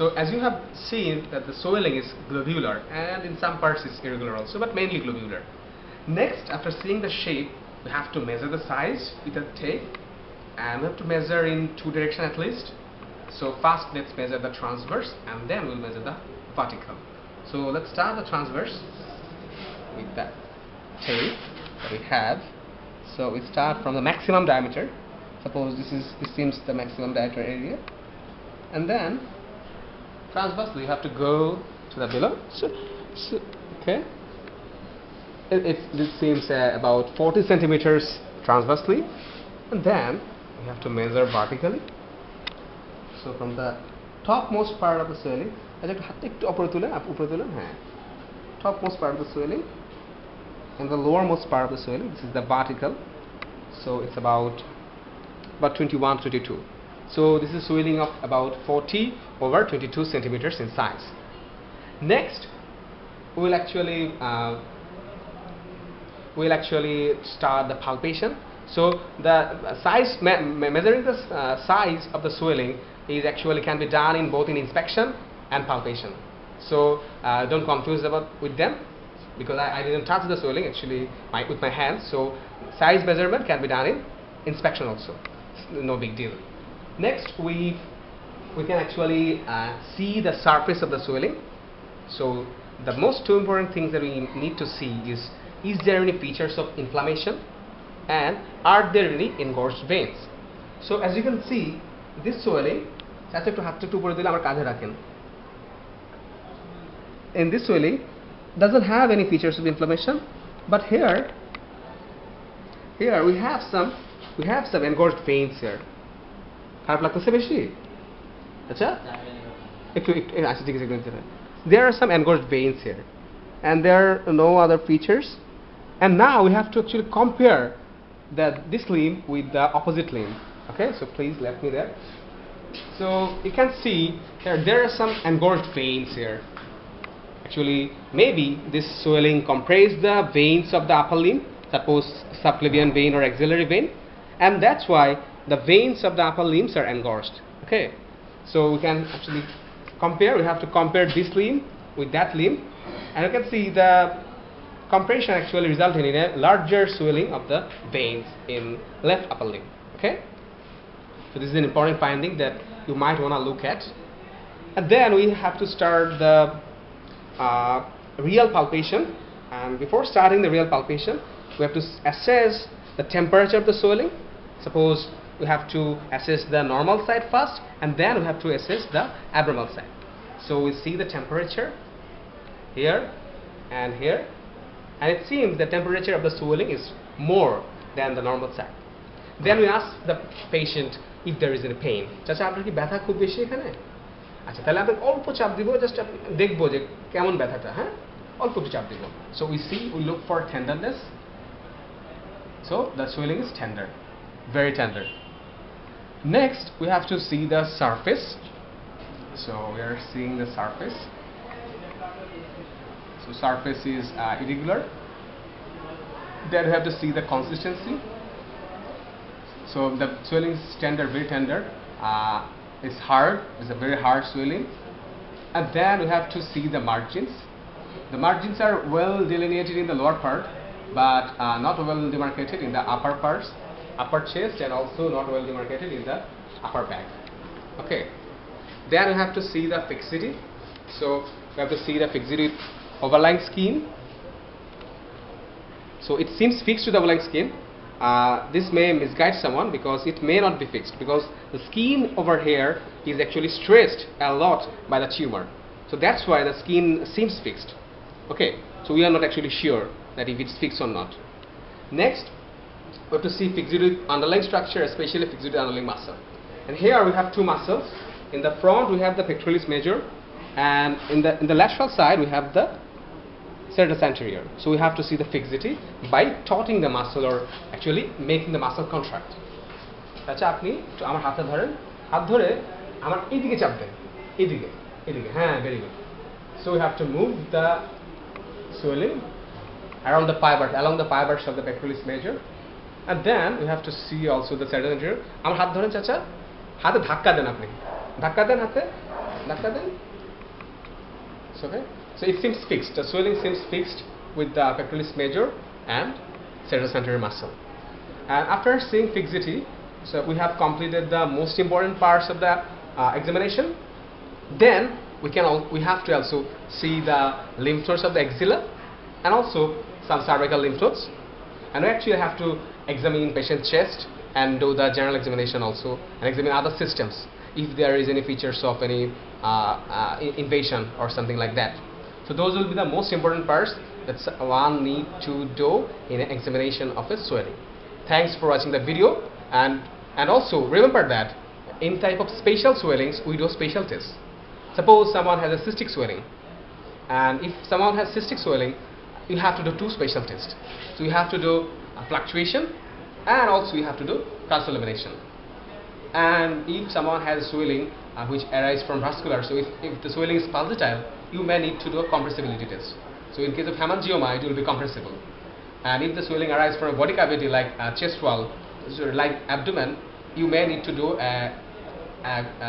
So as you have seen that the swelling is globular and in some parts it's irregular also, but mainly globular. Next, after seeing the shape, we have to measure the size with a tape, and we have to measure in two directions at least. So first let's measure the transverse and then we'll measure the vertical. So let's start the transverse with that tape that we have. So we start from the maximum diameter. Suppose this seems the maximum diameter area, and then transversely you have to go to the below. Okay, this seems about 40 centimeters transversely, and then we have to measure vertically. So from the topmost part of the swelling, topmost part of the swelling and the lowermost part of the swelling, this is the vertical. So it's about 21 to 22. So this is swelling of about 40 over 22 centimeters in size. Next, we will actually start the palpation. So the size, measuring the size of the swelling is actually can be done in both in inspection and palpation. So don't confuse with them, because I didn't touch the swelling actually with my hands. So size measurement can be done in inspection also. No big deal. Next, we can actually see the surface of the swelling. So the most two important things that we need to see is there any features of inflammation, and are there any engorged veins. So as you can see, this swelling, in this swelling doesn't have any features of inflammation, but here we have some engorged veins here. There are some engorged veins here, and there are no other features. And now we have to actually compare this limb with the opposite limb. Okay, so please let me there. So you can see here there are some engorged veins here. Actually, maybe this swelling compresses the veins of the upper limb, suppose subclavian vein or axillary vein, and that's why the veins of the upper limbs are engorged. Okay, so we can actually compare. We have to compare this limb with that limb, and you can see the compression actually resulted in a larger swelling of the veins in left upper limb. Okay, so this is an important finding that you might want to look at. And then we have to start the real palpation, and before starting the real palpation we have to assess the temperature of the swelling. Suppose we have to assess the normal side first, and then we have to assess the abnormal side. So we see the temperature here and here, and it seems the temperature of the swelling is more than the normal side. Then we ask the patient if there is any pain. চাচা আপনার কি ব্যথা খুব বেশি এখানে? আচ্ছা, তাহলে আমরা অল্প চাপ দিব, জাস্ট দেখবো যে কেমন ব্যথাটা, হ্যাঁ, অল্প একটু চাপ দিব. So we look for tenderness. So the swelling is tender, very tender. Next, we have to see the surface. So we are seeing the surface. So surface is irregular. Then we have to see the consistency. So the swelling is tender, very tender. It's hard. It's a very hard swelling. And then we have to see the margins. The margins are well delineated in the lower part, but not well demarcated in the upper parts, upper chest, and also not well demarcated in the upper back. Okay. Then we have to see the fixity. So we have to see the fixity with overlying skin. So it seems fixed to the overlying skin. This may misguide someone because it may not be fixed, because the skin over here is actually stressed a lot by the tumor. So that's why the skin seems fixed. Okay, so we are not actually sure that if it's fixed or not. Next, we have to see fixity with underlying structure, especially fixity with underlying muscle. And here we have two muscles. In the front we have the pectoralis major, and in the lateral side we have the serratus anterior. So we have to see the fixity by tauting the muscle, or actually making the muscle contract. আচ্ছা, আপনি তো আমার হাতে ধরেন, হাত ধরে আমার এইদিকে চাপ দেন, এইদিকে, হ্যাঁ, very good. So we have to move the swelling along the fibers of the pectoralis major, and then we have to see also the serratus anterior. আমার হাত ধরেন চাচা, হাতে ধাক্কা দেন, আপনি ধাক্কা দেন হাতে, Doctor then? It's okay. So it seems fixed. The swelling seems fixed with the pectoralis major and serratus muscle. And after seeing fixity, so we have completed the most important parts of the examination. Then we have to also see the lymph nodes of the axilla and also some cervical lymph nodes. And we actually have to examine patient chest and do the general examination also, and examine other systems if there is any features of any invasion or something like that. So those will be the most important parts that one need to do in an examination of a swelling. Thanks for watching the video, and also remember that in type of spatial swellings we do spatial tests. Suppose someone has a cystic swelling, and if someone has cystic swelling, you have to do two spatial tests. So you have to do a fluctuation, and also you have to do cross-elimination. And if someone has swelling which arises from vascular, so if the swelling is pulsatile, you may need to do a compressibility test. So in case of hemangioma, it will be compressible. And if the swelling arises from a body cavity like chest wall, so like abdomen, you may need to do a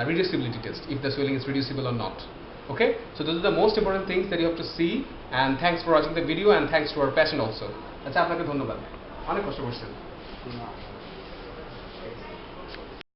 reducibility test if the swelling is reducible or not. Okay, so those are the most important things that you have to see. And thanks for watching the video, and thanks to our patient also. আচ্ছা আপনাকে ধন্যবাদ, অনেক কষ্ট করছেন।